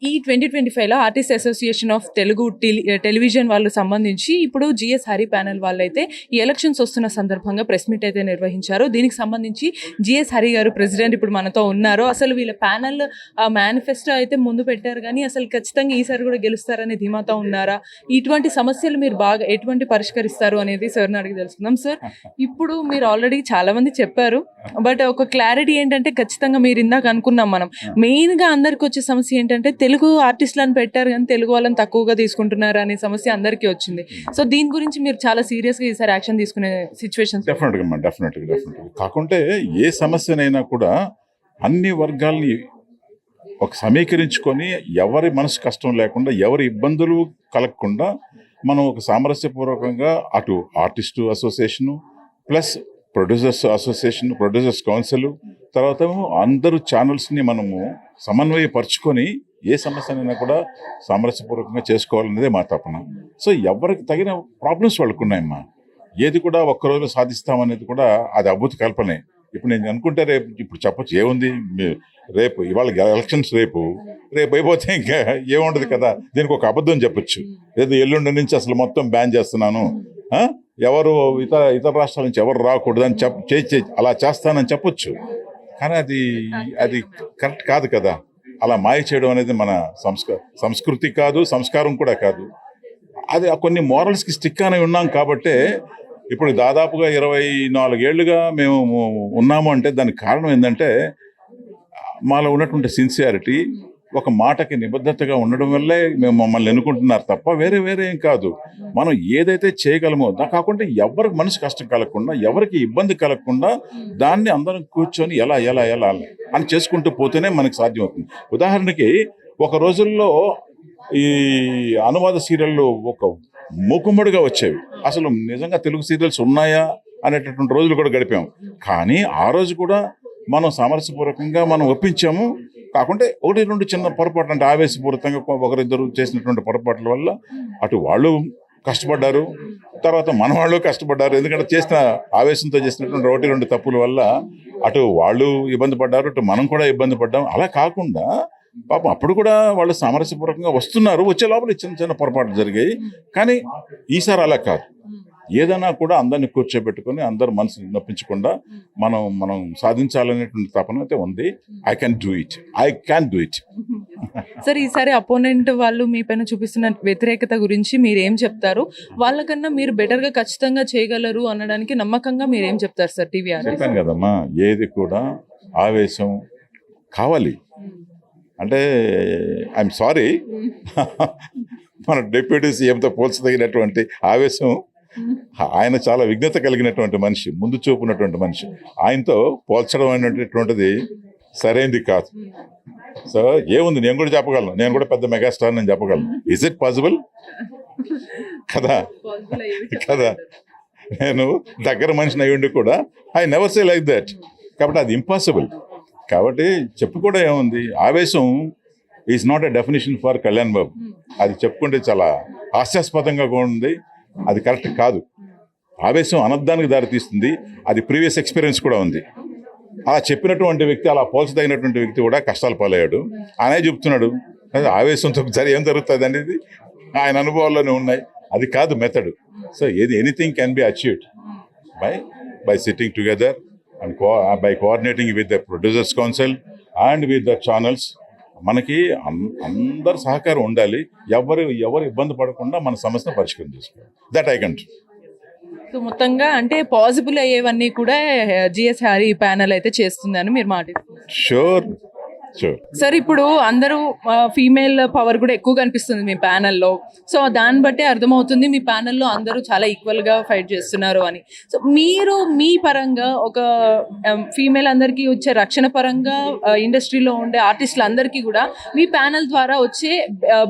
ఈ 2025లో artist association of Telugu television వాళ్ళు సంబంధించి ఇప్పుడు జిఎస్ హరి ప్యానెల్ వాళ్ళైతే ఈ ఎలక్షన్స్ వస్తున్న సందర్భంగా ప్రెస్ మీట్ అయితే నిర్వహించారు. దీనికి సంబంధించి జిఎస్ హరి గారు ప్రెసిడెంట్ ఇప్పుడు మనతో ఉన్నారు. అసలు వీళ్ళ ప్యానెల్ మేనిఫెస్టో అయితే ముందు పెట్టారు, కానీ అసలు ఖచ్చితంగా ఈసారి కూడా గెలుస్తారనే ధీమాతో ఉన్నారా? ఇటువంటి సమస్యలు మీరు బాగా ఎటువంటి పరిష్కరిస్తారు అనేది సార్ని అడిగి తెలుసుకుందాం. సార్, ఇప్పుడు మీరు ఆల్రెడీ చాలా మంది చెప్పారు, బట్ ఒక క్లారిటీ ఏంటంటే ఖచ్చితంగా మీరు ఇందాక అనుకున్నాం మనం మెయిన్గా అందరికి వచ్చే సమస్య ఏంటంటే తెలుగు ఆర్టిస్టులను పెట్టారు కానీ తెలుగు వాళ్ళని తక్కువగా తీసుకుంటున్నారు అనే సమస్య అందరికీ వచ్చింది. సో దీని గురించి మీరు చాలా సీరియస్గా ఈసారి యాక్షన్ తీసుకునే సిచ్యువేషన్. డెఫినెట్గా కాకుంటే ఏ సమస్యనైనా కూడా అన్ని వర్గాల్ని ఒక సమీకరించుకొని ఎవరి మనసు కష్టం లేకుండా ఎవరి ఇబ్బందులు కలగకుండా మనం ఒక సామరస్యపూర్వకంగా అటు artist association plus producers association, producers council, తర్వాత అందరూ ఛానల్స్ని మనము సమన్వయపరుచుకొని ఏ సమస్యనైనా కూడా సామరస్యపూర్వకంగా చేసుకోవాలనేదే మా తపన. సో ఎవరికి తగిన ప్రాబ్లమ్స్ వాళ్ళకు ఉన్నాయమ్మా. ఏది కూడా ఒక్కరోజులో సాధిస్తామనేది కూడా అది అద్భుత కల్పనే. ఇప్పుడు నేను అనుకుంటే రేపు ఇప్పుడు చెప్పచ్చు, ఏముంది రేపు ఇవాళ ఎలక్షన్స్ రేపు అయిపోతే ఇంకా ఏముండదు కదా. దీనికి ఒక అబద్ధం చెప్పొచ్చు, ఏదో ఎల్లుండి నుంచి అసలు మొత్తం బ్యాన్ చేస్తున్నాను, ఎవరు ఇతర రాష్ట్రాల నుంచి ఎవరు రాకూడదు అని అలా చేస్తానని చెప్పొచ్చు. కానీ అది కరెక్ట్ కాదు కదా. అలా మాయ చేయడం అనేది మన సంస్కృతి కాదు, సంస్కారం కూడా కాదు. అది కొన్ని మోరల్స్కి స్టిక్ అని ఉన్నాం కాబట్టే ఇప్పుడు దాదాపుగా 24 ఏళ్ళుగా మేము ఉన్నాము. అంటే దానికి కారణం ఏంటంటే మాలో ఉన్నటువంటి సిన్సియారిటీ, ఒక మాటకి నిబద్ధతగా ఉండడం వల్లే మేము మమ్మల్ని ఎన్నుకుంటున్నారు తప్ప వేరే ఏం కాదు. మనం ఏదైతే చేయగలమో కాకుండా ఎవరికి మనసు కష్టం కలగకుండా, ఎవరికి ఇబ్బంది కలగకుండా దాన్ని అందరం కూర్చొని ఎలా అని చేసుకుంటూ పోతేనే మనకి సాధ్యం అవుతుంది. ఉదాహరణకి ఒక రోజుల్లో ఈ అనువాద సీరియళ్ళు ఒక మూకుమ్మడిగా వచ్చేవి. అసలు నిజంగా తెలుగు సీరియల్స్ ఉన్నాయా అనేటటువంటి రోజులు కూడా గడిపాము. కానీ ఆ రోజు కూడా మనం సామరస్యపూర్వకంగా మనం ఒప్పించాము. కాకుంటే 1-2 చిన్న పొరపాట్లు, అంటే ఆవేశపూరితంగా ఒకరిద్దరు చేసినటువంటి పొరపాట్ల వల్ల అటు వాళ్ళు కష్టపడ్డారు, తర్వాత మన వాళ్ళు కష్టపడ్డారు. ఎందుకంటే చేసిన ఆవేశంతో చేసినటువంటి 1-2 తప్పుల వల్ల అటు వాళ్ళు ఇబ్బంది పడ్డారు, అటు మనం కూడా ఇబ్బంది పడ్డాం. అలా కాకుండా పాపం అప్పుడు కూడా వాళ్ళు సామరస్యపూర్వకంగా వస్తున్నారు, వచ్చే లోపల చిన్న పొరపాట్లు జరిగాయి. కానీ ఈసారి అలా కాదు. ఏదైనా కూడా అందరిని కూర్చోబెట్టుకొని అందరు మనసుని నొప్పించకుండా మనం సాధించాలనేటువంటి తపన అయితే ఉంది. I can do it. Sir, ఈసారి అపోనెంట్ వాళ్ళు మీ పైన చూపిస్తున్న వ్యతిరేకత గురించి మీరేం చెప్తారు? వాళ్ళకన్నా మీరు బెటర్గా ఖచ్చితంగా చేయగలరు అనడానికి నమ్మకంగా మీరేం చెప్తారు సార్? టీవీ చెప్పాను కదమ్మా, ఏది కూడా ఆవేశం కావాలి. అంటే ఐఎమ్ సారీ, మన డిప్యూటీ సీఎంతో పోల్చదగినటువంటి ఆవేశం, ఆయన చాలా విఘ్నత కలిగినటువంటి మనిషి, ముందు చూపున్నటువంటి మనిషి. ఆయనతో పోల్చడం అనేటటువంటిది సరైనది కాదు. సో ఏముంది, నేను కూడా చెప్పగలను, నేను కూడా పెద్ద మెగాస్టార్ నేను చెప్పగలను. ఇస్ ఇట్ పాసిబుల్ కదా? నేను దగ్గర మనిషిని అయ్యుండి కూడా I never say like that. కాబట్టి అది ఇంపాసిబుల్. కాబట్టి చెప్పు కూడా ఏముంది, ఆవేశం is not a definition for Kalyan Babu. అది చెప్పుకుంటే చాలా హాస్యాస్పదంగా కూడా ఉంది. అది కరెక్ట్ కాదు. ఆవేశం అనర్థానికి దారితీస్తుంది. అది ప్రీవియస్ ఎక్స్పీరియన్స్ కూడా ఉంది. అలా చెప్పినటువంటి వ్యక్తి, అలా పోల్చదగినటువంటి వ్యక్తి కూడా కష్టాలు పాలయ్యాడు. ఆయనే చెప్తున్నాడు ఆవేశంతో సరే ఏం జరుగుతుంది అనేది ఆయన అనుభవాల్లోనే ఉన్నాయి. అది కాదు method. So anything can be achieved by sitting together and by coordinating with the producers council and with the channels. మనకి అందరు సహకారం ఉండాలి. ఎవరు ఇబ్బంది పడకుండా మన సమస్యను పరిష్కారం చేసుకోవాలి. That I can. సో మొత్తంగా అంటే పాసిబుల్ అయ్యేవన్నీ కూడా జిఎస్ హరి ప్యానెల్ అయితే చేస్తుంది అని మీరు మాట్లాడుతున్నారు. షూర్. సార్, ఇప్పుడు అందరూ ఫీమేల్ పవర్ కూడా ఎక్కువ కనిపిస్తుంది మీ ప్యానెల్లో. సో దాన్ని బట్టే అర్థమవుతుంది మీ ప్యానెల్లో అందరూ చాలా ఈక్వల్గా ఫైట్ చేస్తున్నారు అని. సో మీరు మీ పరంగా ఒక ఫీమేల్ అందరికీ వచ్చే రక్షణ పరంగా ఇండస్ట్రీలో ఉండే ఆర్టిస్టులు అందరికీ కూడా మీ ప్యానెల్ ద్వారా వచ్చే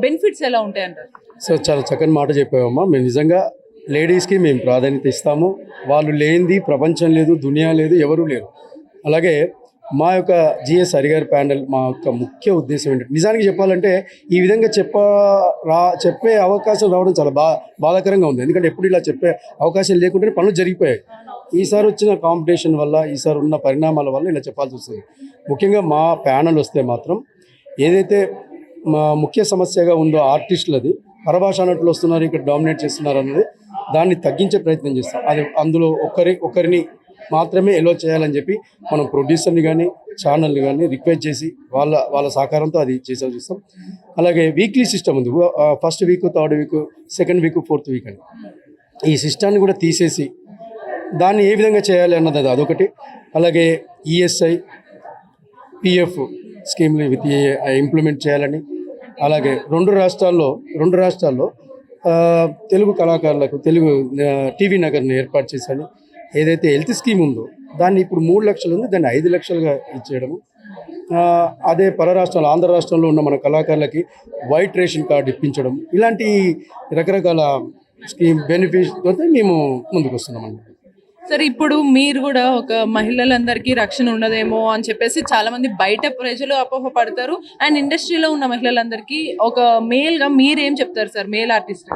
బెనిఫిట్స్ ఎలా ఉంటాయంటారు? సో చాలా చక్కని మాట చెప్పావమ్మా. మేము నిజంగా లేడీస్కి మేము ప్రాధాన్యత ఇస్తాము. వాళ్ళు లేనిది ప్రపంచం లేదు, దునియా లేదు, ఎవరూ లేరు. అలాగే మా యొక్క జిఎస్ హరి గారి ప్యానెల్ మా యొక్క ముఖ్య ఉద్దేశం ఏంటంటే, నిజానికి చెప్పాలంటే ఈ విధంగా చెప్పే అవకాశం రావడం చాలా బాధాకరంగా ఉంది. ఎందుకంటే ఎప్పుడు ఇలా చెప్పే అవకాశం లేకుంటే పనులు జరిగిపోయాయి. ఈసారి వచ్చిన కాంపిటీషన్ వల్ల, ఈసారి ఉన్న పరిణామాల వల్ల ఇలా చెప్పాల్సి వస్తుంది. ముఖ్యంగా మా ప్యానెల్ వస్తే మాత్రం ఏదైతే మా ముఖ్య సమస్యగా ఉందో ఆర్టిస్టులది, పరభాషా నటులు వస్తున్నారు ఇక్కడ డామినేట్ చేస్తున్నారు అన్నది, దాన్ని తగ్గించే ప్రయత్నం చేస్తాం. అది అందులో ఒకరిని మాత్రమే ఎలో చేయాలని చెప్పి మనం ప్రొడ్యూసర్ని కానీ ఛానల్ని కానీ రిక్వెస్ట్ చేసి వాళ్ళ సహకారంతో అది చేసే చూస్తాం. అలాగే వీక్లీ సిస్టమ్ ఉంది, first week, third week, second week, fourth week అని. ఈ సిస్టాన్ని కూడా తీసేసి దాన్ని ఏ విధంగా చేయాలి అన్నది అదొకటి. అలాగే ఈఎస్ఐ, పిఎఫ్ స్కీమ్లు ఇంప్లిమెంట్ చేయాలని, అలాగే రెండు రాష్ట్రాల్లో తెలుగు కళాకారులకు తెలుగు టీవీ నగర్ని ఏర్పాటు చేశాను. ఏదైతే హెల్త్ స్కీమ్ ఉందో దాన్ని ఇప్పుడు 3 లక్షలు ఉంది, దాన్ని 5 లక్షలుగా ఇచ్చేయడము. అదే పర రాష్ట్రాలు, ఆంధ్ర రాష్ట్రంలో ఉన్న మన కళాకారులకి వైట్ రేషన్ కార్డు ఇప్పించడం, ఇలాంటి రకరకాల స్కీమ్ బెనిఫిట్స్తో మేము ముందుకు వస్తున్నామండి. సార్, ఇప్పుడు మీరు కూడా ఒక మహిళలందరికీ రక్షణ ఉండదేమో అని చెప్పేసి చాలా మంది బయట ప్రజలు అపోహపడతారు. అండ్ ఇండస్ట్రీలో ఉన్న మహిళలందరికీ ఒక మేల్గా మీరేం చెప్తారు సార్, మేల్ ఆర్టిస్ట్?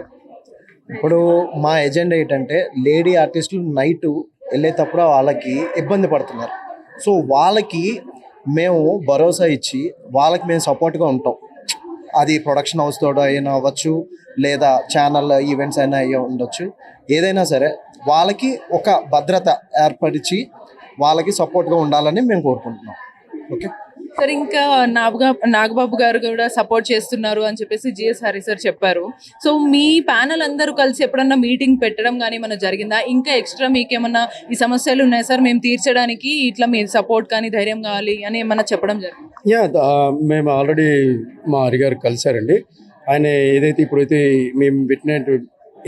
ఇప్పుడు మా ఎజెండా ఏంటంటే లేడీ ఆర్టిస్టులు నైట్ వెళ్ళేటప్పుడు వాళ్ళకి ఇబ్బంది పడుతున్నారు. సో వాళ్ళకి మేము భరోసా ఇచ్చి వాళ్ళకి మేము సపోర్ట్గా ఉంటాం. అది ప్రొడక్షన్ హౌస్ తోడు అయినా అవ్వచ్చు, లేదా ఛానల్ ఈవెంట్స్ అయినా అయ్యి ఉండొచ్చు. ఏదైనా సరే వాళ్ళకి ఒక భద్రత ఏర్పరిచి వాళ్ళకి సపోర్ట్గా ఉండాలని మేము కోరుకుంటున్నాం. ఓకే సార్, ఇంకా నాగబాబు గారు కూడా సపోర్ట్ చేస్తున్నారు అని చెప్పేసి జిఎస్ హరి సార్ చెప్పారు. సో మీ ప్యానల్ అందరూ కలిసి ఎప్పుడన్నా మీటింగ్ పెట్టడం కానీ ఏమన్నా జరిగిందా? ఇంకా ఎక్స్ట్రా మీకేమన్నా ఈ సమస్యలు ఉన్నాయి సార్, మేము తీర్చడానికి ఇట్లా మీ సపోర్ట్ కానీ ధైర్యం కావాలి అని ఏమన్నా చెప్పడం జరిగింది? మేము ఆల్రెడీ మా హరి గారు కలిశారండి. ఆయన ఏదైతే ఇప్పుడైతే మేము పెట్టిన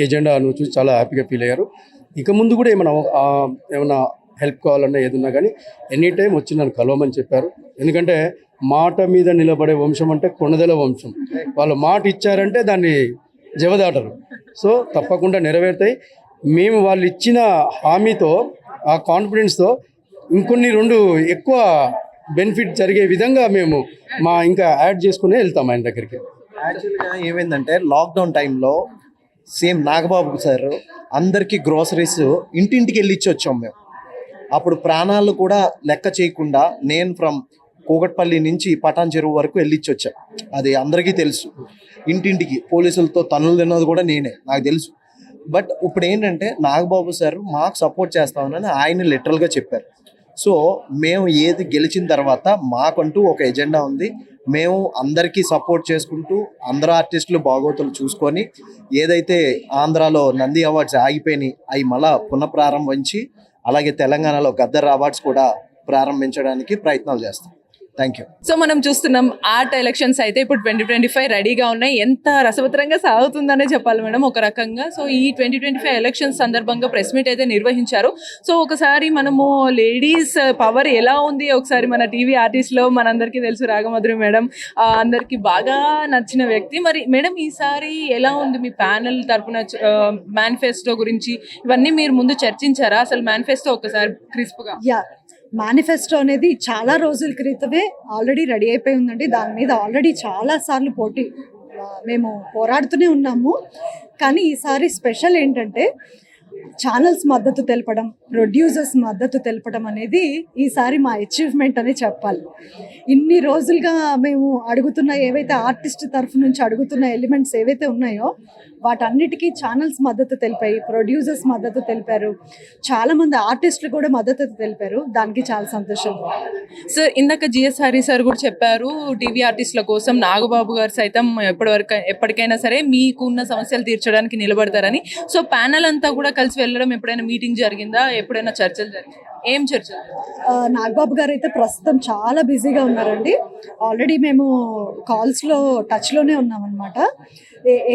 ఎజెండాను చూసి చాలా హ్యాపీగా ఫీల్ అయ్యారు. ఇక ముందు కూడా ఏమన్నా హెల్ప్ కావాలన్నా ఏదున్నా కానీ ఎనీ టైం వచ్చి నన్ను కలవమని చెప్పారు. ఎందుకంటే మాట మీద నిలబడే వంశం అంటే కొణదెల వంశం. వాళ్ళు మాట ఇచ్చారంటే దాన్ని జవదాటరు. సో తప్పకుండా నెరవేరుతాయి. మేము వాళ్ళు ఇచ్చిన హామీతో, ఆ కాన్ఫిడెన్స్తో ఇంకొన్ని 2 ఎక్కువ బెనిఫిట్ జరిగే విధంగా మేము ఇంకా యాడ్ చేసుకుని వెళ్తాం ఆయన దగ్గరికి. యాక్చువల్గా ఏమైందంటే లాక్డౌన్ టైంలో సేమ్ నాగబాబు సార్ అందరికీ గ్రోసరీస్ ఇంటింటికి వెళ్ళి ఇచ్చి వచ్చాం మేము. అప్పుడు ప్రాణాలు కూడా లెక్క చేయకుండా నేను ఫ్రమ్ కూకట్పల్లి నుంచి పటాన్ చెరువు వరకు వెళ్ళిచ్చి వచ్చా. అది అందరికీ తెలుసు. ఇంటింటికి పోలీసులతో తన్నులు తిన్నది కూడా నేనే, నాకు తెలుసు. బట్ ఇప్పుడు ఏంటంటే నాగబాబు సార్ మాకు సపోర్ట్ చేస్తామని ఆయన లిటరల్గా చెప్పారు. సో మేము ఏది గెలిచిన తర్వాత మాకంటూ ఒక ఎజెండా ఉంది. మేము అందరికీ సపోర్ట్ చేసుకుంటూ అందరు ఆర్టిస్టులు బాగోతులు చూసుకొని ఏదైతే ఆంధ్రాలో నంది అవార్డ్స్ ఆగిపోయినాయి అవి మళ్ళా పునఃప్రారంభించి, అలాగే తెలంగాణలో గద్దర్ అవార్డ్స్ కూడా ప్రారంభించడానికి ప్రయత్నాలు చేస్తాం. Thank you. సో మనం చూస్తున్నాం ఆర్ట్ ఎలక్షన్స్ అయితే ఇప్పుడు 2025 రెడీగా ఉన్నాయి. ఎంత రసవత్తరంగా సాగుతుందనే చెప్పాలి మేడం ఒక రకంగా. సో ఈ 2025 ఎలక్షన్స్ సందర్భంగా ప్రెస్ మీట్ అయితే నిర్వహించారు. సో ఒకసారి మనము లేడీస్ పవర్ ఎలా ఉంది ఒకసారి మన టీవీ ఆర్టిస్ట్లో మనందరికీ తెలుసు రాగమధురి మేడం అందరికీ బాగా నచ్చిన వ్యక్తి. మరి మేడం ఈసారి ఎలా ఉంది మీ ప్యానెల్ తరపున మేనిఫెస్టో గురించి ఇవన్నీ మీరు ముందు చర్చించారా? అసలు మేనిఫెస్టో ఒకసారి క్రిస్ప్గా. మేనిఫెస్టో అనేది చాలా రోజుల క్రితమే ఆల్రెడీ రెడీ అయిపోయి ఉందండి. దాని మీద ఆల్రెడీ చాలాసార్లు మేము పోరాడుతూనే ఉన్నాము. కానీ ఈసారి స్పెషల్ ఏంటంటే ఛానల్స్ మద్దతు తెలపడం, ప్రొడ్యూసర్స్ మద్దతు తెలపడం అనేది ఈసారి మా అచీవ్మెంట్ అని చెప్పాలి. ఇన్ని రోజులుగా మేము అడుగుతున్న ఏవైతే ఆర్టిస్ట్ తరఫు నుంచి అడుగుతున్న ఎలిమెంట్స్ ఏవైతే ఉన్నాయో వాటన్నిటికీ ఛానల్స్ మద్దతు తెలిపాయి, ప్రొడ్యూసర్స్ మద్దతు తెలిపారు, చాలామంది ఆర్టిస్టులు కూడా మద్దతు తెలిపారు. దానికి చాలా సంతోషం. సార్, ఇందాక జిఎస్ హరి సార్ కూడా చెప్పారు టీవీ ఆర్టిస్టుల కోసం నాగబాబు గారు సైతం ఎప్పటికైనా సరే మీకున్న సమస్యలు తీర్చడానికి నిలబడతారని. సో ప్యానల్ అంతా కూడా కలిసి వెళ్ళడం ఎప్పుడైనా మీటింగ్ జరిగిందా? ఎప్పుడైనా చర్చలు జరిగిందా? ఏం చర్చలు? నాగబాబు గారు అయితే ప్రస్తుతం చాలా బిజీగా ఉన్నారండి. ఆల్రెడీ మేము కాల్స్లో టచ్లోనే ఉన్నామన్నమాట.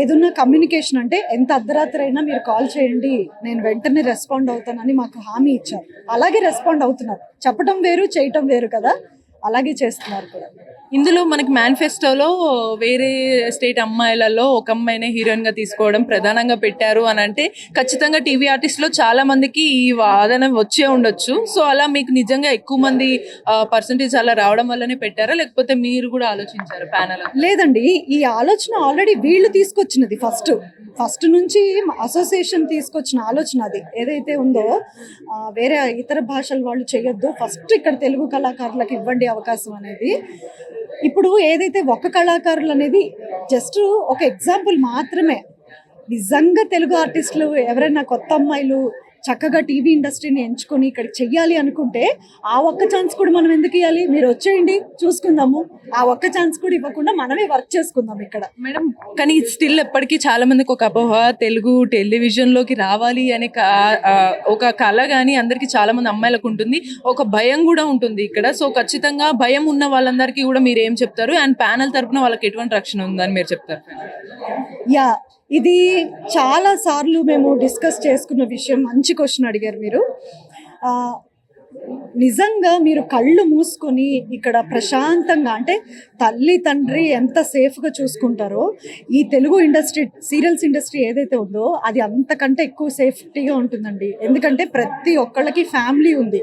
ఏదన్నా కమ్యూనికేషన్ అంటే ఎంత అర్ధరాత్రి అయినా మీరు కాల్ చేయండి, నేను వెంటనే రెస్పాండ్ అవుతానని మాకు హామీ ఇచ్చారు. అలాగే రెస్పాండ్ అవుతున్నారు. చెప్పడం వేరు, చేయటం వేరు కదా, అలాగే చేస్తున్నారు కూడా. ఇందులో మనకి మేనిఫెస్టోలో వేరే స్టేట్ అమ్మాయిలలో ఒక అమ్మాయినే హీరోయిన్గా తీసుకోవడం ప్రధానంగా పెట్టారు అని అంటే ఖచ్చితంగా టీవీ ఆర్టిస్ట్లో చాలా మందికి ఈ వాదన వచ్చే ఉండొచ్చు. సో అలా మీకు నిజంగా ఎక్కువ మంది పర్సంటేజ్ అలా రావడం వల్లనే పెట్టారా, లేకపోతే మీరు కూడా ఆలోచించారా ప్యానల్? లేదండి, ఈ ఆలోచన ఆల్రెడీ వీళ్ళు తీసుకొచ్చినది. ఫస్ట్ నుంచి అసోసియేషన్ తీసుకొచ్చిన ఆలోచన అది ఏదైతే ఉందో, వేరే ఇతర భాషల వాళ్ళు చేయొద్దు, ఫస్ట్ ఇక్కడ తెలుగు కళాకారులకు ఇవ్వండి అవకాశం అనేది. ఇప్పుడు ఏదైతే ఒక్క కళాకారులు అనేది జస్ట్ ఒక ఎగ్జాంపుల్ మాత్రమే. నిజంగా తెలుగు ఆర్టిస్టులు ఎవరైనా కొత్త అమ్మాయిలు చక్కగా టీవీ ఇండస్ట్రీని ఎంచుకొని ఇక్కడ చెయ్యాలి అనుకుంటే ఆ ఒక్క ఛాన్స్ కూడా మనం ఎందుకు ఇవ్వాలి? మీరు వచ్చేయండి, చూసుకుందాము. ఆ ఒక్క ఛాన్స్ కూడా ఇవ్వకుండా మనమే వర్క్ చేసుకుందాం ఇక్కడ. మేడం, కానీ స్టిల్ ఎప్పటికీ చాలా మందికి ఒక అపోహ, తెలుగు టెలివిజన్లోకి రావాలి అనే ఒక కళ కానీ అందరికీ చాలా మంది అమ్మాయిలకు ఉంటుంది, ఒక భయం కూడా ఉంటుంది ఇక్కడ. సో ఖచ్చితంగా భయం ఉన్న వాళ్ళందరికీ కూడా మీరు ఏం చెప్తారు? అండ్ ప్యానల్ తరపున వాళ్ళకి ఎటువంటి రక్షణ ఉందని మీరు చెప్తారు? యా, ఇది చాలా సార్లు మేము డిస్కస్ చేసుకున్న విషయం. మంచి క్వశ్చన్ అడిగారు మీరు. ఆ, నిజంగా మీరు కళ్ళు మూసుకొని ఇక్కడ ప్రశాంతంగా, అంటే తల్లి తండ్రి ఎంత సేఫ్గా చూసుకుంటారో ఈ తెలుగు ఇండస్ట్రీ, సీరియల్స్ ఇండస్ట్రీ ఏదైతే ఉందో అది అంతకంటే ఎక్కువ సేఫ్టీగా ఉంటుందండి. ఎందుకంటే ప్రతి ఒక్కళ్ళకి ఫ్యామిలీ ఉంది,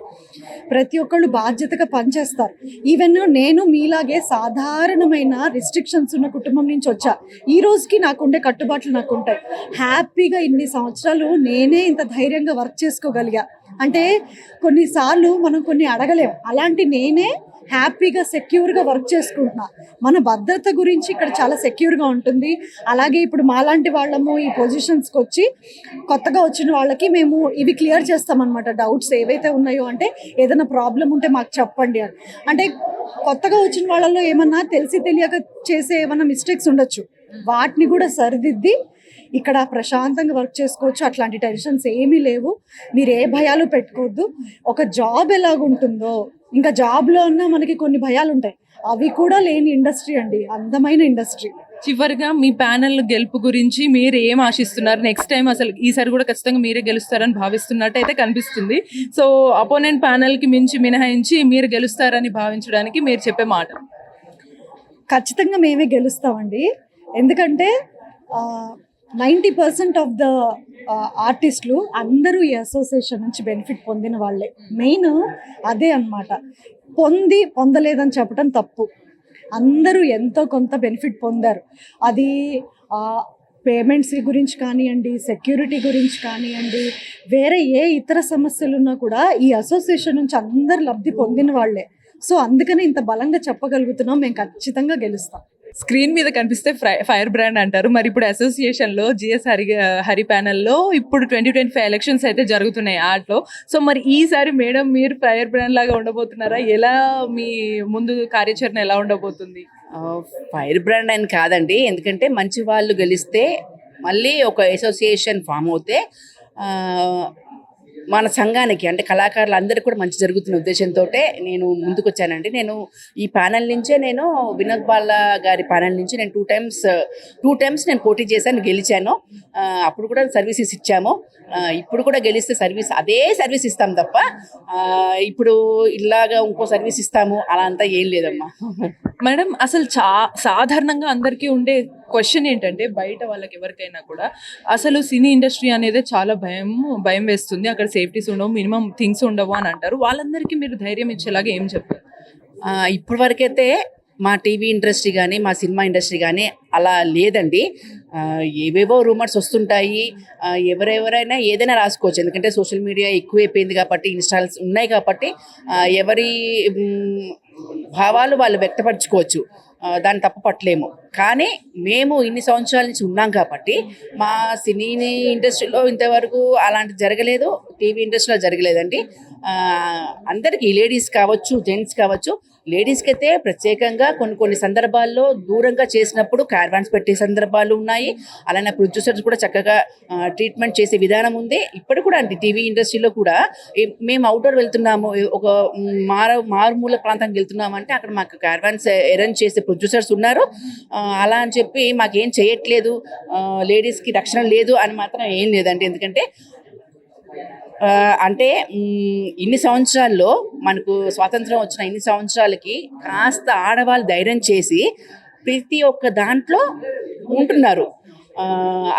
ప్రతి ఒక్కళ్ళు బాధ్యతగా పనిచేస్తారు. ఈవెన్ నేను మీలాగే సాధారణమైన రిస్ట్రిక్షన్స్ ఉన్న కుటుంబం నుంచి వచ్చా. ఈ రోజుకి నాకుండే కట్టుబాట్లు నాకు ఉంటాయి. హ్యాపీగా ఇన్ని సంవత్సరాలు నేనే ఇంత ధైర్యంగా వర్క్ చేసుకోగలిగా అంటే కొన్నిసార్లు మనం కొన్ని అడగలేం. అలాంటి నేనే హ్యాపీగా సెక్యూర్గా వర్క్ చేసుకుంటున్నా. మన భద్రత గురించి ఇక్కడ చాలా సెక్యూర్గా ఉంటుంది. అలాగే ఇప్పుడు మాలాంటి వాళ్ళము ఈ పొజిషన్స్కి వచ్చి కొత్తగా వచ్చిన వాళ్ళకి మేము ఇవి క్లియర్ చేస్తామన్నమాట. డౌట్స్ ఏవైతే ఉన్నాయో, అంటే ఏదైనా ప్రాబ్లం ఉంటే మాకు చెప్పండి అని. అంటే కొత్తగా వచ్చిన వాళ్ళలో ఏమన్నా తెలిసి తెలియక చేసే ఏమన్నా మిస్టేక్స్ ఉండొచ్చు, వాటిని కూడా సరిదిద్ది ఇక్కడ ప్రశాంతంగా వర్క్ చేసుకోవచ్చు. అట్లాంటి టెన్షన్స్ ఏమీ లేవు. మీరు ఏ భయాలు పెట్టుకోవద్దు. ఒక జాబ్ ఎలాగుంటుందో ఇంకా జాబ్లో ఉన్న మనకి కొన్ని భయాలు ఉంటాయి, అవి కూడా లేని ఇండస్ట్రీ అండి, అందమైన ఇండస్ట్రీ. చివరిగా మీ ప్యానెల్ గెలుపు గురించి మీరు ఏం ఆశిస్తున్నారు? నెక్స్ట్ టైం అసలు ఈసారి కూడా ఖచ్చితంగా మీరే గెలుస్తారని భావిస్తున్నట్టు అయితే కనిపిస్తుంది. సో అపోనెంట్ ప్యానెల్కి మినహాయించి మీరు గెలుస్తారని భావించడానికి మీరు చెప్పే మాట? ఖచ్చితంగా మేమే గెలుస్తామండి. ఎందుకంటే 90% ఆఫ్ ద ఆర్టిస్టులు అందరూ ఈ అసోసియేషన్ నుంచి బెనిఫిట్ పొందిన వాళ్ళే. మెయిన్ అదే అన్నమాట. పొందలేదని చెప్పడం తప్పు. అందరూ ఎంతో కొంత బెనిఫిట్ పొందారు. అది పేమెంట్స్ గురించి కానివ్వండి, సెక్యూరిటీ గురించి కానివ్వండి, వేరే ఏ ఇతర సమస్యలు ఉన్నా కూడా ఈ అసోసియేషన్ నుంచి అందరు లబ్ధి పొందిన వాళ్ళే. సో అందుకని ఇంత బలంగా చెప్పగలుగుతున్నాం, మేము ఖచ్చితంగా గెలుస్తాం. స్క్రీన్ మీద కనిపిస్తే ఫైర్ బ్రాండ్ అంటారు. మరి ఇప్పుడు అసోసియేషన్లో జిఎస్ హరి ప్యానెల్లో ఇప్పుడు 2025 ఎలక్షన్స్ అయితే జరుగుతున్నాయి ఆర్ట్లో. సో మరి ఈసారి మేడం మీరు ఫైర్ బ్రాండ్ లాగా ఉండబోతున్నారా? ఎలా మీ ముందు కార్యాచరణ ఎలా ఉండబోతుంది? ఫైర్ బ్రాండ్ అని కాదండి, ఎందుకంటే మంచి వాళ్ళు గెలిస్తే మళ్ళీ ఒక అసోసియేషన్ ఫామ్ అవుతే మన సంఘానికి, అంటే కళాకారులు అందరికీ కూడా మంచి జరుగుతున్న ఉద్దేశంతో నేను ముందుకు వచ్చానండి. నేను ఈ ప్యానెల్ నుంచే, నేను వినోద్ బాల గారి ప్యానెల్ నుంచి నేను టూ టైమ్స్ నేను పోటీ చేశాను, గెలిచాను. అప్పుడు కూడా సర్వీసెస్ ఇచ్చాము. ఇప్పుడు కూడా గెలిస్తే అదే సర్వీస్ ఇస్తాం తప్ప ఇప్పుడు ఇలాగా ఇంకో సర్వీస్ ఇస్తాము అలా అంతా ఏం లేదమ్మా. మేడం, అసలు సాధారణంగా అందరికీ ఉండే క్వశ్చన్ ఏంటంటే, బయట వాళ్ళకి ఎవరికైనా కూడా అసలు సినీ ఇండస్ట్రీ అనేది చాలా భయం వేస్తుంది, అక్కడ సేఫ్టీస్ ఉండవు, మినిమం థింగ్స్ ఉండవు అని అంటారు. వాళ్ళందరికీ మీరు ధైర్యం ఇచ్చేలాగా ఏం చెప్తారు? ఇప్పటి వరకైతే మా టీవీ ఇండస్ట్రీ కానీ మా సినిమా ఇండస్ట్రీ కానీ అలా లేదండి. ఏవేవో రూమర్స్ వస్తుంటాయి, ఎవరెవరైనా ఏదైనా రాసుకోవచ్చు. ఎందుకంటే సోషల్ మీడియా ఎక్కువైపోయింది కాబట్టి, ఇన్స్టాల్స్ ఉన్నాయి కాబట్టి ఎవరి భావాలు వాళ్ళు వ్యక్తపరచుకోవచ్చు, దాన్ని తప్పు పట్టలేము. కానీ మేము ఇన్ని సంవత్సరాల నుంచి ఉన్నాం కాబట్టి మా సినీ ఇండస్ట్రీలో ఇంతవరకు అలాంటి జరగలేదు, టీవీ ఇండస్ట్రీలో జరగలేదండి. అందరికీ లేడీస్ కావచ్చు, జెంట్స్ కావచ్చు. లేడీస్కి అయితే ప్రత్యేకంగా కొన్ని సందర్భాల్లో దూరంగా చేసినప్పుడు క్యారవాన్స్ పెట్టే సందర్భాలు ఉన్నాయి. అలానే ప్రొడ్యూసర్స్ కూడా చక్కగా ట్రీట్మెంట్ చేసే విధానం ఉంది. ఇప్పుడు కూడా అండి టీవీ ఇండస్ట్రీలో కూడా మేము అవుట్డోర్ వెళ్తున్నాము, ఒక మారుమూల ప్రాంతానికి వెళ్తున్నాము అంటే అక్కడ మాకు క్యారవాన్స్ అరేంజ్ చేసే ప్రొడ్యూసర్స్ ఉన్నారు. అలా అని చెప్పి మాకేం చేయట్లేదు, లేడీస్కి రక్షణ లేదు అని మాత్రం ఏం లేదండి. ఎందుకంటే అంటే ఇన్ని సంవత్సరాల్లో మనకు స్వాతంత్రం వచ్చిన ఇన్ని సంవత్సరాలకి కాస్త ఆడవాళ్ళు ధైర్యం చేసి ప్రతి ఒక్క దాంట్లో ఉంటున్నారు.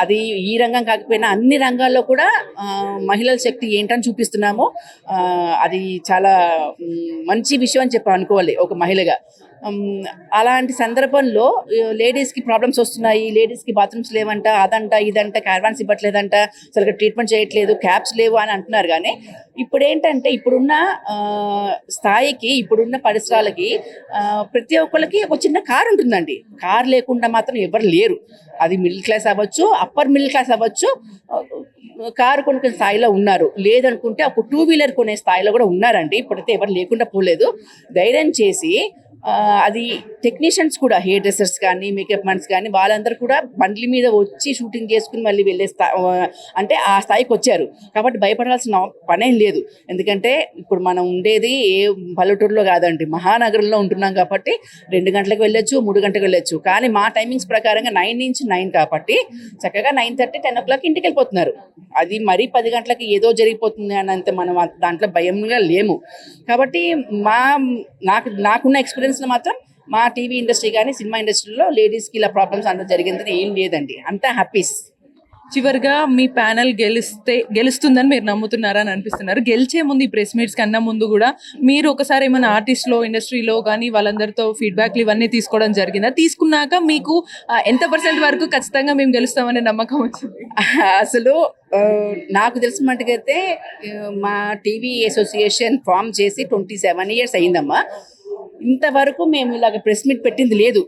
అది ఈ రంగం కాకపోయినా అన్ని రంగాల్లో కూడా మహిళల శక్తి ఏంటని చూపిస్తున్నాము. అది చాలా మంచి విషయం అని చెప్పి అనుకోవాలి ఒక మహిళగా. అలాంటి సందర్భంలో లేడీస్కి ప్రాబ్లమ్స్ వస్తున్నాయి, లేడీస్కి బాత్రూమ్స్ లేవంట, అదంట ఇదంట, క్యారవాన్స్ ఇవ్వట్లేదంట, అసలు ట్రీట్మెంట్ చేయట్లేదు, క్యాబ్స్ లేవు అని అంటున్నారు. కానీ ఇప్పుడు ఏంటంటే ఇప్పుడున్న స్థాయికి, ఇప్పుడున్న పరిసరాలకి ప్రతి ఒక్కరికి ఒక చిన్న కార్ ఉంటుందండి. కార్ లేకుండా మాత్రం ఎవరు లేరు. అది మిడిల్ క్లాస్ అవ్వచ్చు, అప్పర్ మిడిల్ క్లాస్ అవ్వచ్చు, కారు కొనుక్కునే స్థాయిలో ఉన్నారు. లేదనుకుంటే ఒక 2 వీలర్ కొనే స్థాయిలో కూడా ఉన్నారండి. ఇప్పుడైతే ఎవరు లేకుండా పోలేదు. ధైర్యం చేసి అది టెక్నీషియన్స్ కూడా, హెయిర్ డ్రెస్సర్స్ కానీ, మేకప్ మన్స్ కానీ, వాళ్ళందరూ కూడా బండ్ల మీద వచ్చి షూటింగ్ చేసుకుని మళ్ళీ వెళ్ళే అంటే ఆ స్థాయికి వచ్చారు. కాబట్టి భయపడాల్సిన పనేం లేదు. ఎందుకంటే ఇప్పుడు మనం ఉండేది ఏ పల్లెటూరులో కాదండి, మహానగరంలో ఉంటున్నాం. కాబట్టి 2 గంటలకు వెళ్ళొచ్చు, 3 గంటలకు వెళ్ళొచ్చు. కానీ మా టైమింగ్స్ ప్రకారంగా 9 నుంచి 9 కాబట్టి చక్కగా 9:30, 10 o'clock ఇంటికి వెళ్ళిపోతున్నారు. అది మరీ 10 గంటలకి ఏదో జరిగిపోతుంది అనంత మనం దాంట్లో భయంగా లేము. కాబట్టి నాకున్న ఎక్స్పీరియన్స్లో మాత్రం మా టీవీ ఇండస్ట్రీ కానీ, సినిమా ఇండస్ట్రీలో లేడీస్కి ఇలా ప్రాబ్లమ్స్ అంతా జరిగిందని ఏం లేదండి. అంతా హ్యాపీస్. చివరిగా మీ ప్యానల్ గెలుస్తుందని మీరు నమ్ముతున్నారా అని అనిపిస్తున్నారు? గెలిచే ముందు ఈ ప్రెస్ మీట్స్ కన్నా ముందు కూడా మీరు ఒకసారి ఏమైనా ఆర్టిస్ట్లో, ఇండస్ట్రీలో కానీ వాళ్ళందరితో ఫీడ్బ్యాక్లు ఇవన్నీ తీసుకోవడం జరిగిందా? తీసుకున్నాక మీకు ఎంత % వరకు ఖచ్చితంగా మేము గెలుస్తామనే నమ్మకం వచ్చింది? అసలు నాకు తెలిసిన మట్టుకైతే మా టీవీ అసోసియేషన్ ఫామ్ చేసి 27 years అయిందమ్మా. ఇంతవరకు మేము ఇలాగ ప్రెస్ మీట్ పెట్టింది లేదు.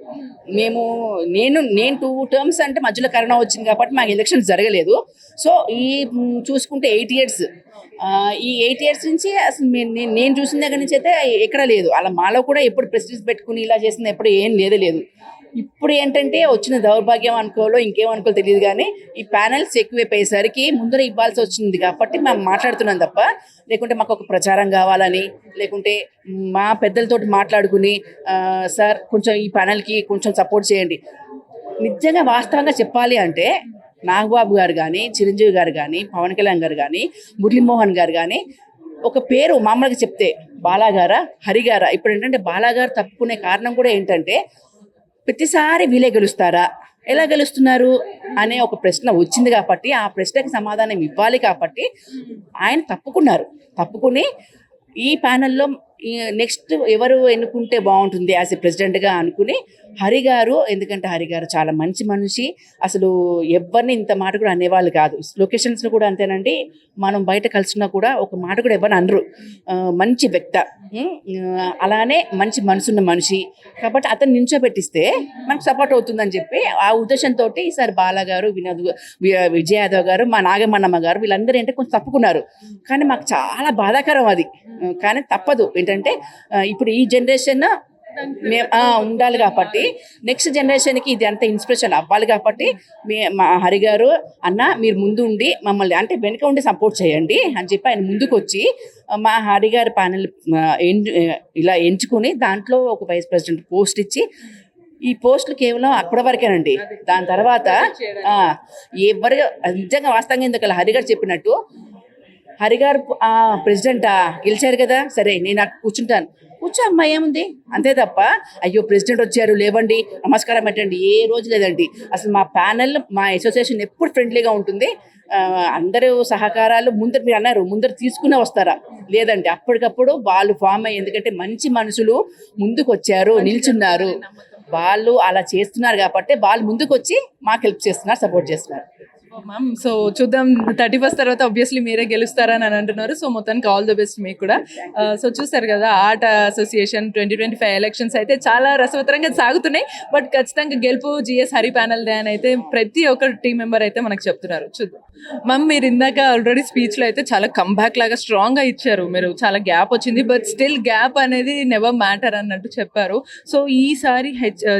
నేను 2 terms అంటే మధ్యలో కరోనా వచ్చింది కాబట్టి మాకు ఎలక్షన్స్ జరగలేదు. సో ఈ చూసుకుంటే 8 years, ఈ 8 years నుంచి అసలు నేను చూసిన దగ్గర నుంచి అయితే ఎక్కడ లేదు. అలా మాలో కూడా ఎప్పుడు ప్రెస్ మీట్ పెట్టుకుని ఇలా చేసింది ఎప్పుడు ఏం లేదు. ఇప్పుడు ఏంటంటే వచ్చిన దౌర్భాగ్యం అనుకోవాలో ఇంకేమనుకోవాలో తెలియదు. కానీ ఈ ప్యానెల్స్ ఎక్కువైపోయేసరికి ముందర ఇవ్వాల్సి వచ్చింది కాబట్టి మేము మాట్లాడుతున్నాం తప్ప, లేకుంటే మాకు ఒక ప్రచారం కావాలని, లేకుంటే మా పెద్దలతోటి మాట్లాడుకుని సార్ కొంచెం ఈ ప్యానెల్కి కొంచెం సపోర్ట్ చేయండి. నిజంగా వాస్తవంగా చెప్పాలి అంటే నాగబాబు గారు కానీ, చిరంజీవి గారు కానీ, పవన్ కళ్యాణ్ గారు కానీ, మురళీమోహన్ గారు కానీ ఒక పేరు మామూలుగా చెప్తే బాలాగారా, హరిగారా. ఇప్పుడు ఏంటంటే బాలాగారు తప్పుకునే కారణం కూడా ఏంటంటే ప్రతిసారి వీలే గెలుస్తారా, ఎలా గెలుస్తున్నారు అనే ఒక ప్రశ్న వచ్చింది కాబట్టి ఆ ప్రశ్నకి సమాధానం ఇవ్వాలి కాబట్టి ఆయన తప్పుకుని ఈ ప్యానెల్లో నెక్స్ట్ ఎవరు ఎన్నుకుంటే బాగుంటుంది యాజ్ ఎ ప్రెసిడెంట్గా అనుకుని హరి గారు, ఎందుకంటే హరి గారు చాలా మంచి మనిషి. అసలు ఎవరిని ఇంత మాట కూడా అనేవాళ్ళు కాదు. లొకేషన్స్లో కూడా అంతేనండి, మనం బయట కలిసినా కూడా ఒక మాట కూడా ఎవరిని అనరు. మంచి వ్యక్త, అలానే మంచి మనసున్న మనిషి. కాబట్టి అతను నించోబెట్టిస్తే మనకు సపోర్ట్ అవుతుందని చెప్పి ఆ ఉద్దేశంతో ఈసారి బాలా గారు, విజయ యాదవ్ గారు, మా నాగమన్నమ్మ గారు వీళ్ళందరూ ఏంటంటే కొంచెం తప్పుకున్నారు. కానీ మాకు చాలా బాధాకరం అది. కానీ తప్పదు. ఏంటంటే ఇప్పుడు ఈ జనరేషన్ ఉండాలి కాబట్టి నెక్స్ట్ జనరేషన్కి ఇది అంత ఇన్స్పిరేషన్ అవ్వాలి కాబట్టి మా హరి గారు అన్న మీరు ముందు ఉండి మమ్మల్ని అంటే వెనుక ఉండి సపోర్ట్ చేయండి అని చెప్పి ఆయన ముందుకు వచ్చి మా హరి గారి ప్యానెల్ ఇలా ఎంచుకుని దాంట్లో ఒక వైస్ ప్రెసిడెంట్ పోస్ట్ ఇచ్చి, ఈ పోస్టులు కేవలం అప్పటి వరకేనండి. దాని తర్వాత ఎవరు నిజంగా వాస్తవంగా ఎందుకు హరిగారు చెప్పినట్టు, హరిగారు ప్రెసిడెంటా గెలిచారు కదా, సరే నేను కూర్చుంటాను, కూర్చో అమ్మా ఏముంది అంతే తప్ప అయ్యో ప్రెసిడెంట్ వచ్చారు లేవండి నమస్కారం పెట్టండి ఏ రోజు లేదండి. అసలు మా ప్యానెల్, మా అసోసియేషన్ ఎప్పుడు ఫ్రెండ్లీగా ఉంటుంది. అందరూ సహకారాలు ముందర మీరు అన్నారు ముందర తీసుకునే వస్తారా, లేదండి అప్పటికప్పుడు వాళ్ళు ఫామ్ అయ్యి, ఎందుకంటే మంచి మనుషులు ముందుకు వచ్చారు, నిల్చున్నారు, వాళ్ళు అలా చేస్తున్నారు కాబట్టి వాళ్ళు ముందుకు వచ్చి మాకు హెల్ప్ చేస్తున్నారు, సపోర్ట్ చేస్తున్నారు. మ్యామ్, సో చూద్దాం 31st తర్వాత ఆబ్వియస్లీ మీరే గెలుస్తారని అని అంటున్నారు. సో మొత్తానికి ఆల్ ద బెస్ట్ మీకు కూడా. సో చూస్తారు కదా, ఆర్ట్ అసోసియేషన్ 2025 ఎలక్షన్స్ అయితే చాలా రసవత్తరంగా సాగుతున్నాయి. బట్ ఖచ్చితంగా గెలుపు జిఎస్ హరి ప్యానెల్దే అని అయితే ప్రతి ఒక్క టీం మెంబర్ అయితే మనకు చెప్తున్నారు. చూద్దాం మ్యామ్, మీరు ఇందాక ఆల్రెడీ స్పీచ్లో అయితే చాలా కంబ్యాక్ లాగా స్ట్రాంగ్గా ఇచ్చారు. మీరు చాలా గ్యాప్ వచ్చింది, బట్ స్టిల్ గ్యాప్ అనేది నెవర్ మ్యాటర్ అన్నట్టు చెప్పారు. సో ఈసారి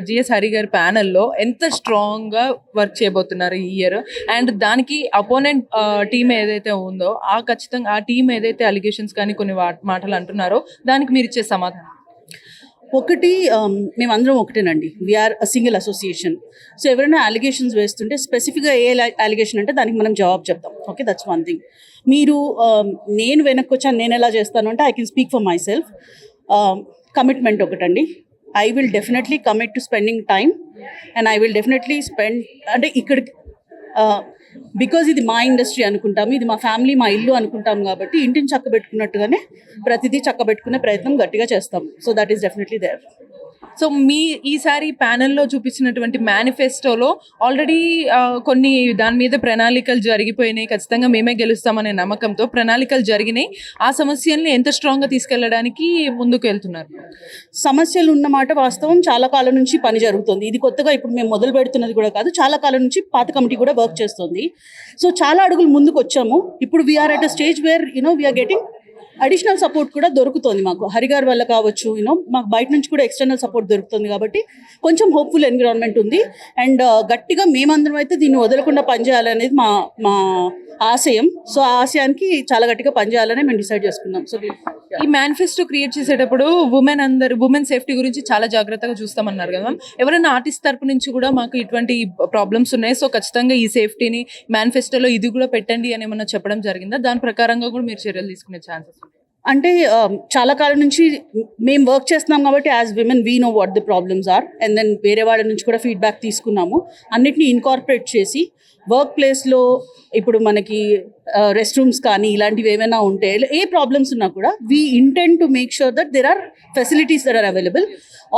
జిఎస్ హరి గారి ప్యానెల్లో ఎంత స్ట్రాంగ్గా వర్క్ చేయబోతున్నారు ఈ ఇయర్, అండ్ దానికి అపోనెంట్ టీమ్ ఏదైతే ఉందో ఖచ్చితంగా ఆ టీం ఏదైతే అలిగేషన్స్ కానీ కొన్ని మాటలు అంటున్నారో దానికి మీరు ఇచ్చే సమాధానం? ఒకటి, మేమందరం ఒకటేనండి, we are a single association. So ఎవరైనా అలిగేషన్స్ వేస్తుంటే స్పెసిఫిక్గా ఏ అలిగేషన్ అంటే దానికి మనం జవాబు చెప్తాం. Okay, that's one thing. మీరు నేను వెనక్కి వచ్చాను నేను ఎలా చేస్తాను అంటే I can speak for myself. Commitment ఒకటండి, I will definitely commit to spending time and I will definitely spend అంటే ఇక్కడికి బికాజ్ ఇది మా ఇండస్ట్రీ అనుకుంటాము, ఇది మా ఫ్యామిలీ మా ఇల్లు అనుకుంటాం కాబట్టి ఇంటిని చక్కబెట్టుకున్నట్టుగానే ప్రతిదీ చక్కబెట్టుకునే ప్రయత్నం గట్టిగా చేస్తాం. So that is definitely there. So మీ ఈసారి ప్యానెల్లో చూపించినటువంటి మేనిఫెస్టోలో ఆల్రెడీ కొన్ని దాని మీద ప్రణాళికలు జరిగిపోయినాయి, ఖచ్చితంగా మేమే గెలుస్తామనే నమ్మకంతో ప్రణాళికలు జరిగినాయి. ఆ సమస్యల్ని ఎంత స్ట్రాంగ్గా తీసుకెళ్లడానికి ముందుకు వెళ్తున్నారు? సమస్యలు ఉన్నమాట వాస్తవం. చాలా కాలం నుంచి పని జరుగుతుంది. ఇది కొత్తగా ఇప్పుడు మేము మొదలు పెడుతున్నది కూడా కాదు, చాలా కాలం నుంచి పాత కమిటీ కూడా వర్క్ చేస్తుంది. సో చాలా అడుగులు ముందుకు వచ్చాము. ఇప్పుడు we are at a stage where we are getting additional support కూడా దొరుకుతుంది మాకు. హరిగారి వల్ల కావచ్చు, మాకు బయట నుంచి కూడా ఎక్స్టర్నల్ సపోర్ట్ దొరుకుతుంది. కాబట్టి కొంచెం హోప్ఫుల్ ఎన్విరాన్మెంట్ ఉంది. అండ్ గట్టిగా మేమందరం అయితే దీన్ని వదలకుండా పనిచేయాలనేది మా ఆశయం. సో ఆ ఆశయానికి చాలా గట్టిగా పనిచేయాలని మేము డిసైడ్ చేసుకున్నాం. సో ఈ మేనిఫెస్టో క్రియేట్ చేసేటప్పుడు ఉమెన్ సేఫ్టీ గురించి చాలా జాగ్రత్తగా చూస్తామన్నారు కదా మ్యామ్. ఎవరైనా ఆర్టిస్ట్ తరపు నుంచి కూడా మాకు ఇటువంటి ప్రాబ్లమ్స్ ఉన్నాయి, సో ఖచ్చితంగా ఈ సేఫ్టీని మేనిఫెస్టోలో ఇది కూడా పెట్టండి అని ఏమన్నా చెప్పడం జరిగిందా? దాని ప్రకారంగా కూడా మీరు చర్యలు తీసుకునే ఛాన్సెస్? అంటే చాలా కాలం నుంచి మేము వర్క్ చేస్తున్నాం కాబట్టి as women we know what the problems are. And then వేరే వాళ్ళ నుంచి కూడా ఫీడ్బ్యాక్ తీసుకున్నాము. అన్నిటిని ఇన్కార్పొరేట్ చేసి వర్క్ ప్లేస్లో ఇప్పుడు మనకి రెస్ట్ రూమ్స్ కానీ ఇలాంటివి ఏమైనా ఉంటే, ఏ ప్రాబ్లమ్స్ ఉన్నా కూడా we intend to make sure that there are facilities that are available.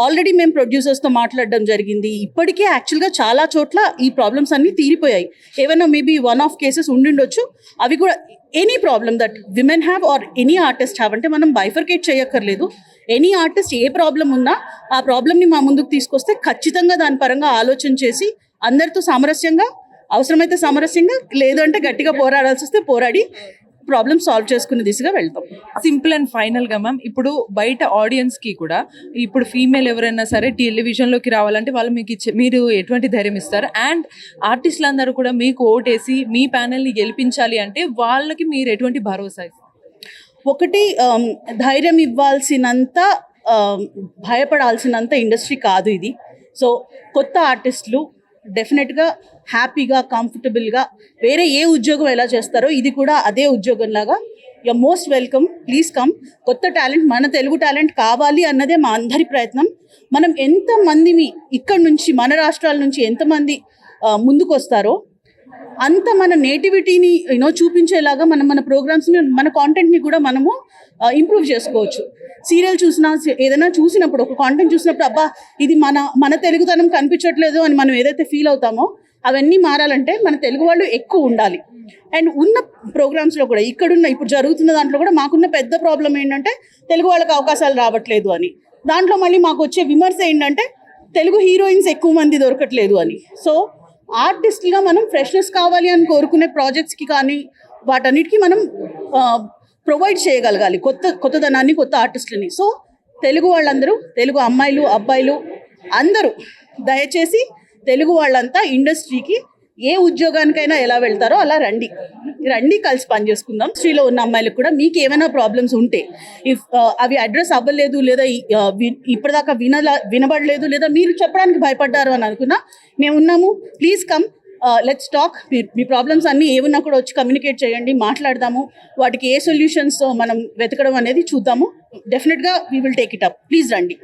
Already మేము ప్రొడ్యూసర్స్తో మాట్లాడడం జరిగింది. ఇప్పటికే యాక్చువల్గా చాలా చోట్ల ఈ ప్రాబ్లమ్స్ అన్నీ తీరిపోయాయి. ఏమైనా మేబీ 1-off కేసెస్ ఉండిండొచ్చు. అవి కూడా any problem that women have or any artist have, అంటే మనం బైఫర్కేట్ చేయక్కర్లేదు. ఎనీ ఆర్టిస్ట్ ఏ ప్రాబ్లం ఉన్నా ఆ ప్రాబ్లమ్ని మా ముందుకు తీసుకొస్తే ఖచ్చితంగా దాని పరంగా ఆలోచన చేసి అందరితో సామరస్యంగా, అవసరమైతే సామరస్యంగా, లేదు అంటే గట్టిగా పోరాడాల్సి వస్తే పోరాడి ప్రాబ్లమ్ సాల్వ్ చేసుకునే దిశగా వెళ్తాం. సింపుల్ అండ్ ఫైనల్గా మ్యామ్, ఇప్పుడు బయట ఆడియన్స్కి కూడా ఇప్పుడు ఫీమేల్ ఎవరైనా సరే టెలివిజన్లోకి రావాలంటే వాళ్ళు మీరు ఎటువంటి ధైర్యం ఇస్తారు? అండ్ ఆర్టిస్టులు అందరూ కూడా మీకు ఓటేసి మీ ప్యానెల్ని గెలిపించాలి అంటే వాళ్ళకి మీరు ఎటువంటి భరోసా ఇస్తారు? ఒకటి, ధైర్యం ఇవ్వాల్సినంత, భయపడాల్సినంత ఇండస్ట్రీ కాదు ఇది. సో కొత్త ఆర్టిస్టులు డెఫినెట్గా హ్యాపీగా, కంఫర్టబుల్గా వేరే ఏ ఉద్యోగం ఎలా చేస్తారో ఇది కూడా అదే ఉద్యోగంలాగా you most welcome, please come. కొత్త టాలెంట్, మన తెలుగు టాలెంట్ కావాలి అన్నదే మా అందరి ప్రయత్నం. మనం ఎంతమందిని ఇక్కడి నుంచి, మన రాష్ట్రాల నుంచి ఎంతమంది ముందుకు వస్తారో అంత మన నేటివిటీని చూపించేలాగా మన ప్రోగ్రామ్స్ని, మన కాంటెంట్ని కూడా మనము ఇంప్రూవ్ చేసుకోవచ్చు. సీరియల్ చూసినా, ఏదైనా చూసినప్పుడు, ఒక కాంటెంట్ చూసినప్పుడు అబ్బా ఇది మన తెలుగుతనం కనిపించట్లేదు అని మనం ఏదైతే ఫీల్ అవుతామో అవన్నీ మారాలంటే మన తెలుగు వాళ్ళు ఎక్కువ ఉండాలి. అండ్ ఉన్న ప్రోగ్రామ్స్లో కూడా, ఇప్పుడు జరుగుతున్న దాంట్లో కూడా మాకున్న పెద్ద ప్రాబ్లం ఏంటంటే తెలుగు వాళ్ళకి అవకాశాలు రావట్లేదు అని. దాంట్లో మళ్ళీ మాకు వచ్చే విమర్శ ఏంటంటే తెలుగు హీరోయిన్స్ ఎక్కువ మంది దొరకట్లేదు అని. సో ఆర్టిస్ట్గా మనం ఫ్రెష్నెస్ కావాలి అని కోరుకునే ప్రాజెక్ట్స్కి కానీ వాటన్నిటికీ మనం ప్రొవైడ్ చేయగలగాలి కొత్తదనాన్ని, కొత్త ఆర్టిస్టులని. సో తెలుగు వాళ్ళందరూ, తెలుగు అమ్మాయిలు, అబ్బాయిలు అందరూ దయచేసి తెలుగు వాళ్ళంతా ఇండస్ట్రీకి ఏ ఉద్యోగానికైనా ఎలా వెళ్తారో అలా రండి కలిసి పనిచేసుకుందాం. ఇండస్ట్రీలో ఉన్న అమ్మాయిలకు కూడా మీకు ఏమైనా ప్రాబ్లమ్స్ ఉంటే, అవి అడ్రస్ అవ్వలేదు, లేదా ఇప్పటిదాకా వినబడలేదు, లేదా మీరు చెప్పడానికి భయపడ్డారు అని అనుకున్నా మేము ఉన్నాము. Please come, let's talk. Me problems అన్నీ ఏమున్నా కూడా వచ్చి కమ్యూనికేట్ చేయండి, మాట్లాడదాము. వాటికి ఏ సొల్యూషన్స్ మనం వెతకడం అనేది చూద్దాము. డెఫినెట్గా we will take it up. Please రండి.